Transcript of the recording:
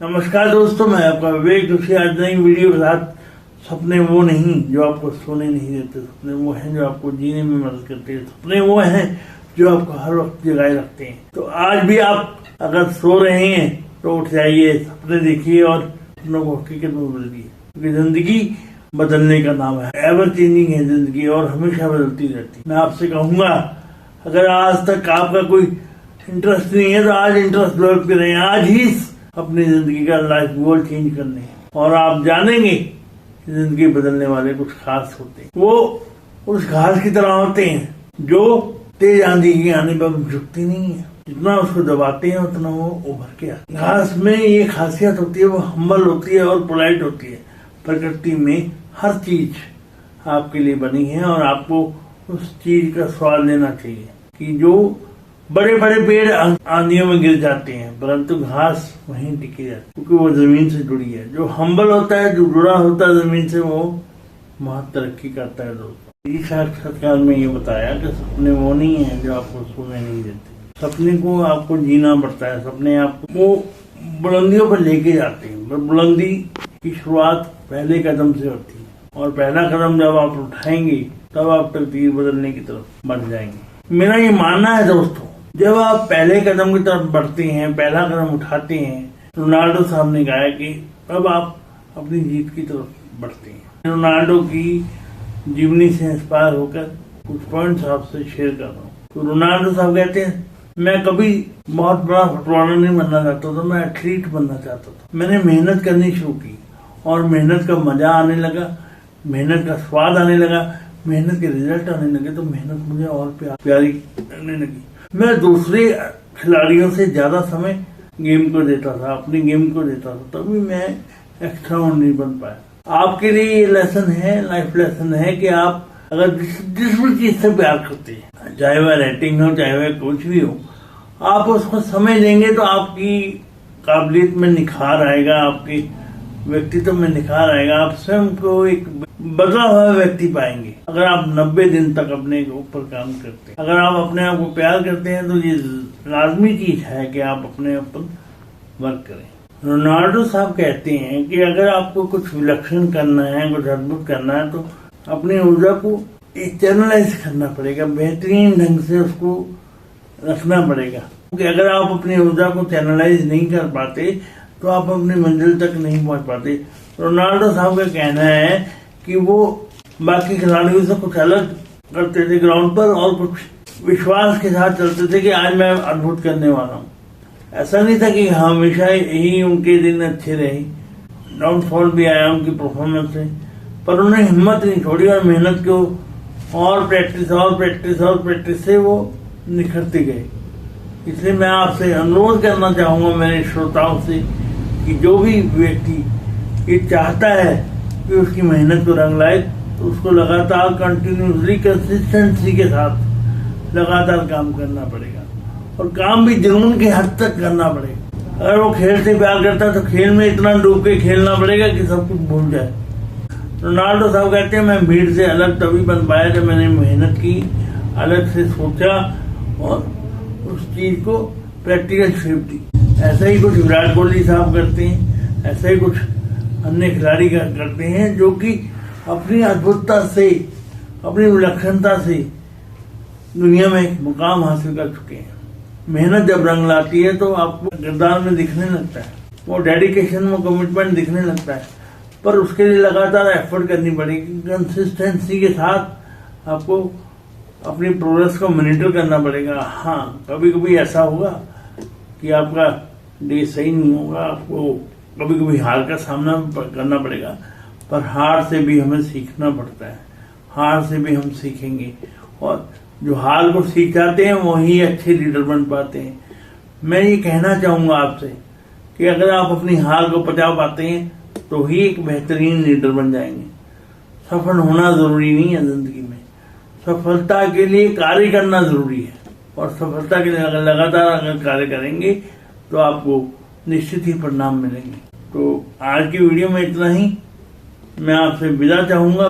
नमस्कार दोस्तों, मैं आपका विवेक जोशी आज नई वीडियो के साथ। सपने वो नहीं जो आपको सोने नहीं देते, सपने वो हैं जो आपको जीने में मदद करते हैं, सपने वो हैं जो आपको हर वक्त जगाए रखते हैं। तो आज भी आप अगर सो रहे हैं तो उठ जाइए, सपने देखिए और सपनों को हकीकत में बदलिए, क्योंकि जिंदगी बदलने का नाम है। एवर चेंजिंग है जिंदगी और हमेशा बदलती रहती है। मैं आपसे कहूंगा, अगर आज तक आपका कोई इंटरेस्ट नहीं है तो आज इंटरेस्ट डेवलप करें। आज ही अपनी जिंदगी का लाइफ गोल चेंज करने हैं और आप जानेंगे कि जिंदगी बदलने वाले कुछ खास होते हैं। वो उस घास की तरह होते हैं जो तेज आंधी के आने पर झुकती नहीं है, जितना उसको दबाते हैं उतना वो उभर के आती है। घास में ये खासियत होती है, वो हम्बल होती है और पोलाइट होती है। प्रकृति में हर चीज आपके लिए बनी है और आपको उस चीज का स्वाद लेना चाहिए कि जो बड़े बड़े पेड़ आंधियों में गिर जाते हैं परंतु घास वहीं टिकी रहती है, क्योंकि वो जमीन से जुड़ी है। जो हम्बल होता है, जो जुड़ा होता है जमीन से, वो बहुत तरक्की करता है। दोस्तों, इस साक्षात्कार में ये बताया कि सपने वो नहीं है जो आपको सोने नहीं देते। सपने को आपको जीना पड़ता है। सपने आपको बुलंदियों पर लेके जाते हैं। बुलंदी की शुरुआत पहले कदम से होती है और पहला कदम जब आप उठाएंगे तब आप तकदीर बदलने की तरफ बढ़ जाएंगे। मेरा ये मानना है दोस्तों, जब आप पहले कदम की तरफ बढ़ते हैं, पहला कदम उठाते हैं, रोनाल्डो साहब ने कहा कि तब आप अपनी जीत की तरफ बढ़ते हैं। रोनाल्डो की जीवनी से इंस्पायर होकर कुछ पॉइंट्स आपसे शेयर कर रहा हूँ। तो रोनाल्डो साहब कहते हैं, मैं कभी बहुत बड़ा फुटबॉलर नहीं बनना चाहता था, मैं एथलीट बनना चाहता था। मैंने मेहनत करनी शुरू की और मेहनत का मजा आने लगा, मेहनत का स्वाद आने लगा, मेहनत के रिजल्ट आने लगे, तो मेहनत मुझे और प्यारी लगने लगी। मैं दूसरे खिलाड़ियों से ज्यादा समय गेम को देता था, अपनी गेम को देता था, तभी मैं एक्स्ट्रा नहीं बन पाया। आपके लिए ये लेसन है, लाइफ लेसन है कि आप अगर जिस भी चीज से प्यार करते हैं, चाहे वह रेटिंग हो, चाहे वह कुछ भी हो, आप उसको समय देंगे तो आपकी काबिलियत में निखार आएगा, आपके व्यक्तित्व में निखार आएगा। आप स्वयं को एक बदला हुआ व्यक्ति पाएंगे अगर आप 90 दिन तक अपने ऊपर काम करते हैं। अगर आप अपने आप को प्यार करते हैं तो ये लाजमी चीज है कि आप अपने ऊपर वर्क करें। रोनाल्डो साहब कहते हैं कि अगर आपको कुछ विलक्षण करना है, कुछ अद्भुत करना है, तो अपनी ऊर्जा को चैनलाइज करना पड़ेगा, बेहतरीन ढंग से उसको रखना पड़ेगा। क्योंकि अगर आप अपनी ऊर्जा को चैनलाइज नहीं कर पाते तो आप अपनी मंजिल तक नहीं पहुंच पाते। रोनाल्डो साहब का कहना है कि वो बाकी खिलाड़ियों से कुछ अलग करते थे ग्राउंड पर और कुछ विश्वास के साथ चलते थे कि आज मैं अद्भुत करने वाला हूँ। ऐसा नहीं था कि हमेशा ही उनके दिन अच्छे रहे, डाउनफॉल भी आया उनकी परफॉर्मेंस से, पर उन्होंने हिम्मत नहीं छोड़ी और मेहनत को और प्रैक्टिस से वो निखरते गए। इसलिए मैं आपसे अनुरोध करना चाहूंगा मेरे श्रोताओं से कि जो भी व्यक्ति ये चाहता है कि उसकी मेहनत को रंग लाए तो उसको लगातार कंटिन्यूसली कंसिस्टेंसी के साथ लगातार काम करना पड़ेगा और काम भी जुनून की हद तक करना पड़ेगा। अगर वो खेल से प्यार करता है तो खेल में इतना डूब के खेलना पड़ेगा कि सब कुछ भूल जाए। रोनाल्डो साहब कहते हैं, मैं भीड़ से अलग तभी बन पाया जब मैंने मेहनत की, अलग से सोचा और उस चीज को प्रैक्टिकल शेप दी। ऐसा ही कुछ विराट कोहली साहब करते हैं, ऐसा ही कुछ अन्य खिलाड़ी करते हैं जो कि अपनी अद्भुतता से, अपनी विलक्षणता से दुनिया में एक मुकाम हासिल कर चुके हैं। मेहनत जब रंग लाती है तो आपको किरदार में दिखने लगता है, वो डेडिकेशन, वो कमिटमेंट दिखने लगता है, पर उसके लिए लगातार एफर्ट करनी पड़ेगी। कंसिस्टेंसी के साथ आपको अपनी प्रोग्रेस को मॉनिटर करना पड़ेगा। हाँ, कभी कभी ऐसा होगा कि आपका डे सही नहीं होगा, आपको कभी कभी हार का सामना करना पड़ेगा, पर हार से भी हमें सीखना पड़ता है। हार से भी हम सीखेंगे और जो हार को सीख जाते हैं वही अच्छे लीडर बन पाते हैं। मैं ये कहना चाहूंगा आपसे कि अगर आप अपनी हार को पचा पाते हैं तो ही एक बेहतरीन लीडर बन जाएंगे। सफल होना जरूरी नहीं है जिंदगी में, सफलता के लिए कार्य करना जरूरी है और सफलता के लिए अगर लगातार अगर कार्य करेंगे तो आपको निश्चित ही परिणाम मिलेंगे। तो आज की वीडियो में इतना ही। मैं आपसे विदा चाहूंगा।